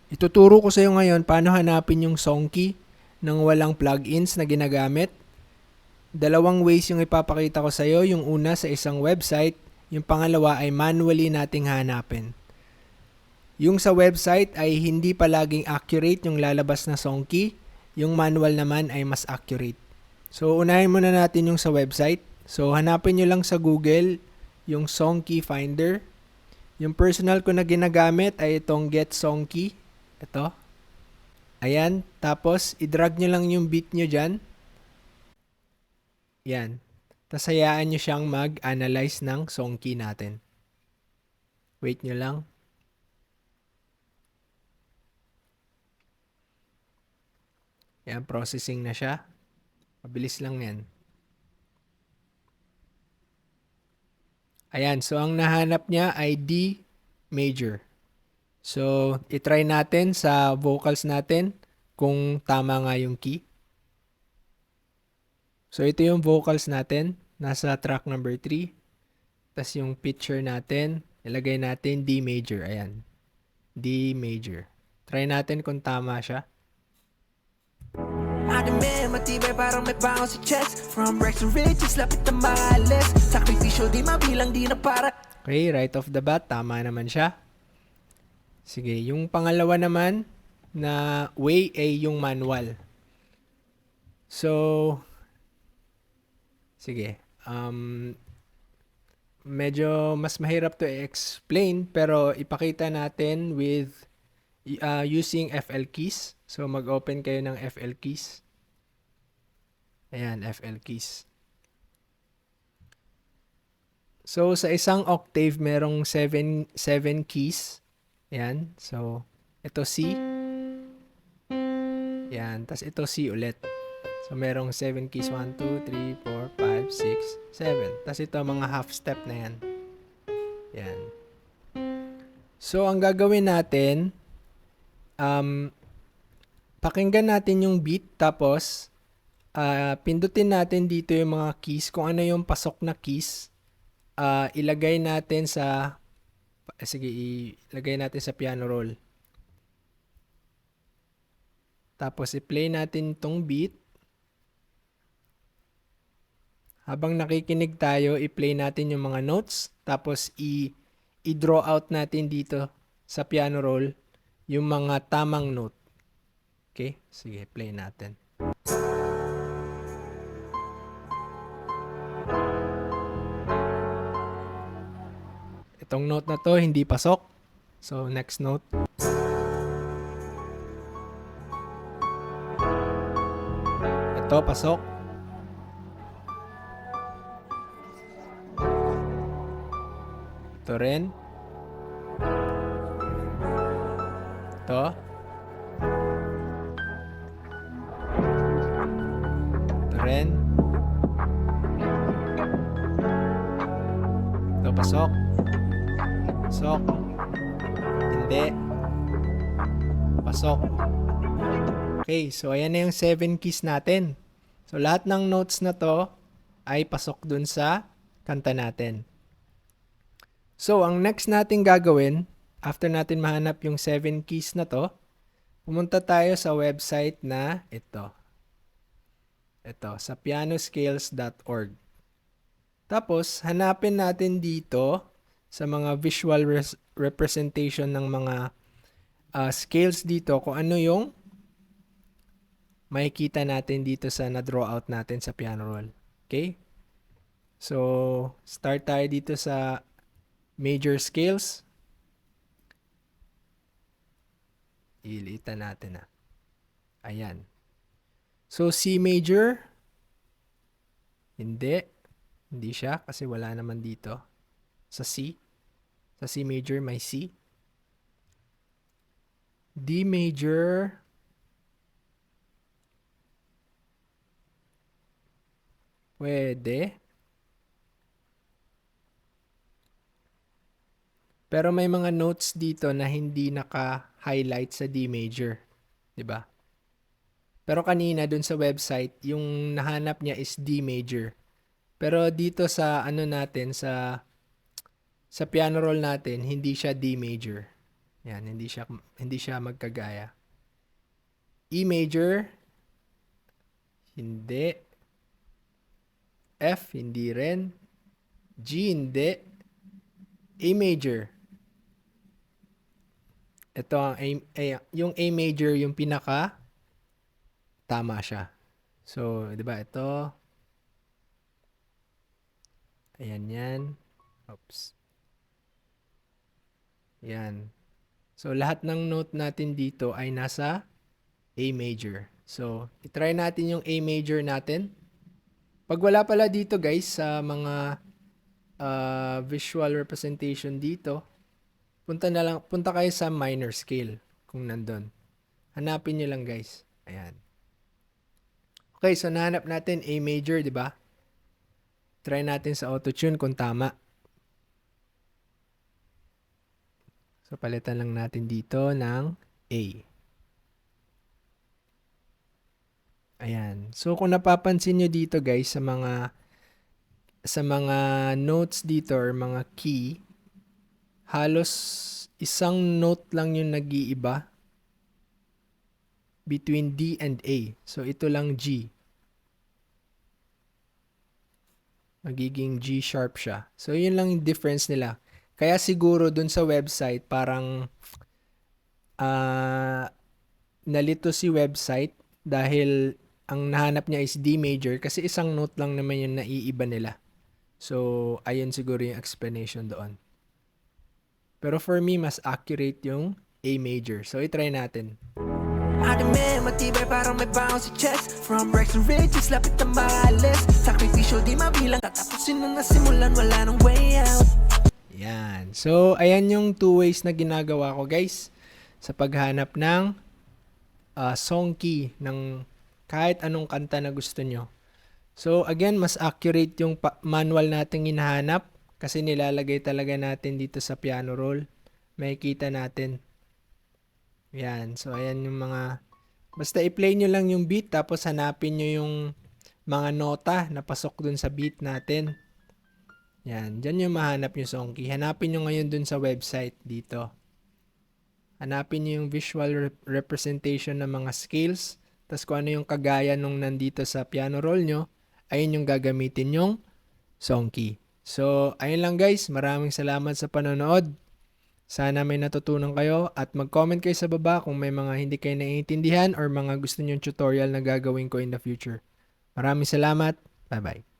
Ituturo ko sa iyo ngayon paano hanapin yung song key nang walang plugins na ginagamit. Dalawang ways yung ipapakita ko sa iyo. Yung una sa isang website, yung pangalawa ay manually nating hanapin. Yung sa website ay hindi palaging accurate yung lalabas na song key. Yung manual naman ay mas accurate. So unahin muna natin yung sa website. So hanapin nyo lang sa Google yung song key finder. Yung personal ko na ginagamit ay itong Get Song Key. Ito. Ayan. Tapos, i-drag nyo lang yung beat nyo dyan. Yan. Tapos, hayaan nyo siyang mag-analyze ng song key natin. Wait nyo lang. Yan, processing na siya. Mabilis lang yan. Ayan. So, ang nahanap niya ay D major. So, itry natin sa vocals natin kung tama nga yung key. So, ito yung vocals natin. Nasa track number 3. Tapos yung picture natin, ilagay natin D major. Ayan. D major. Try natin kung tama siya. Matibay parang may bangon sa chest. From Rex to riches, lapit na maalis. Sakripisyo di mabilang di na para. Okay, right off the bat, tama naman siya. Sige, yung pangalawa naman na way ay yung manual. So, sige. Medyo mas mahirap to explain pero ipakita natin with using FL keys. So, mag-open kayo ng FL keys. Ayan, FL keys. So, sa isang octave, merong 7 keys. Ayan. So, ito C. Ayan. Tapos ito C ulit. So, merong 7 keys. 1, 2, 3, 4, 5, 6, 7. Tapos ito, mga half step na yan. Ayan. So, ang gagawin natin, pakinggan natin yung beat. Tapos, pindutin natin dito yung mga keys. Kung ano yung pasok na keys, ilagay natin sa ilagay natin sa piano roll. Tapos i-play natin tong beat. Habang nakikinig tayo, i-play natin yung mga notes. Tapos i-draw out natin dito sa piano roll yung mga tamang note. Okay? Sige, play natin. Itong note na to, hindi pasok. So, next note. Ito, pasok. Ito rin. Ito. Ito rin. Ito, pasok. Pasok. Hindi. Pasok. Okay, so ayan na yung 7 keys natin. So lahat ng notes na to ay pasok dun sa kanta natin. So ang next natin gagawin, after natin mahanap yung 7 keys na to, pumunta tayo sa website na ito. Ito, sa pianoscales.org. Tapos, hanapin natin dito sa mga visual representation ng mga scales dito kung ano yung makikita natin dito sa na-draw out natin sa piano roll. Okay? So, start tayo dito sa major scales. Ilitan natin na. Ayan. So, C major. Hindi. Hindi siya kasi wala naman dito. Sa C. Sa C major may C. D major. Pwede. Pero may mga notes dito na hindi naka-highlight sa D major. 'Di ba? Pero kanina dun sa website, yung nahanap niya is D major. Pero dito sa ano natin sa piano roll natin, hindi siya D major. Yan, hindi siya magkagaya. E major, hindi. F, hindi rin. G, hindi. A major. Ito ang yung A major, yung pinaka tama siya. So, 'di ba ito? Ayan yan. Oops. Yan. So, lahat ng note natin dito ay nasa A major. So, itry natin yung A major natin. Pag wala pala dito guys sa mga visual representation dito, punta kayo sa minor scale kung nandun. Hanapin nyo lang guys. Ayan. Okay, so nahanap natin A major, di ba? Try natin sa auto-tune kung tama. So, palitan lang natin dito ng A. Ayan. So, kung napapansin nyo dito guys sa mga notes dito or mga key, halos isang note lang yung nag-iiba between D and A. So, ito lang G. Magiging G sharp siya. So, yun lang yung difference nila. Kaya siguro dun sa website, parang nalito si website dahil ang nahanap niya is D major kasi isang note lang naman yung naiiba nila. So, ayun siguro yung explanation doon. Pero for me, mas accurate yung A major. So, itry natin. Adame, matibay parang may bounce sa chest. From Rex to riches, lapit na maalis. Sakripisyo di mabilang, tatapusin nung nasimulan, wala nang way out. Yan. So, ayan yung 2 ways na ginagawa ko guys sa paghanap ng song key ng kahit anong kanta na gusto nyo. So, again, mas accurate yung manual natin hinahanap kasi nilalagay talaga natin dito sa piano roll. Makikita natin. Yan. So, ayan yung mga... Basta i-play nyo lang yung beat tapos hanapin nyo yung mga nota na pasok dun sa beat natin. Yan. Diyan yung mahanap yung song key. Hanapin nyo ngayon dun sa website dito. Hanapin nyo yung visual representation ng mga scales. Tapos kung ano yung kagaya nung nandito sa piano roll nyo, ayun yung gagamitin yung song key. So, ayun lang guys. Maraming salamat sa panonood. Sana may natutunan kayo at mag-comment kayo sa baba kung may mga hindi kayo naiintindihan or mga gusto nyong tutorial na gagawin ko in the future. Maraming salamat. Bye-bye.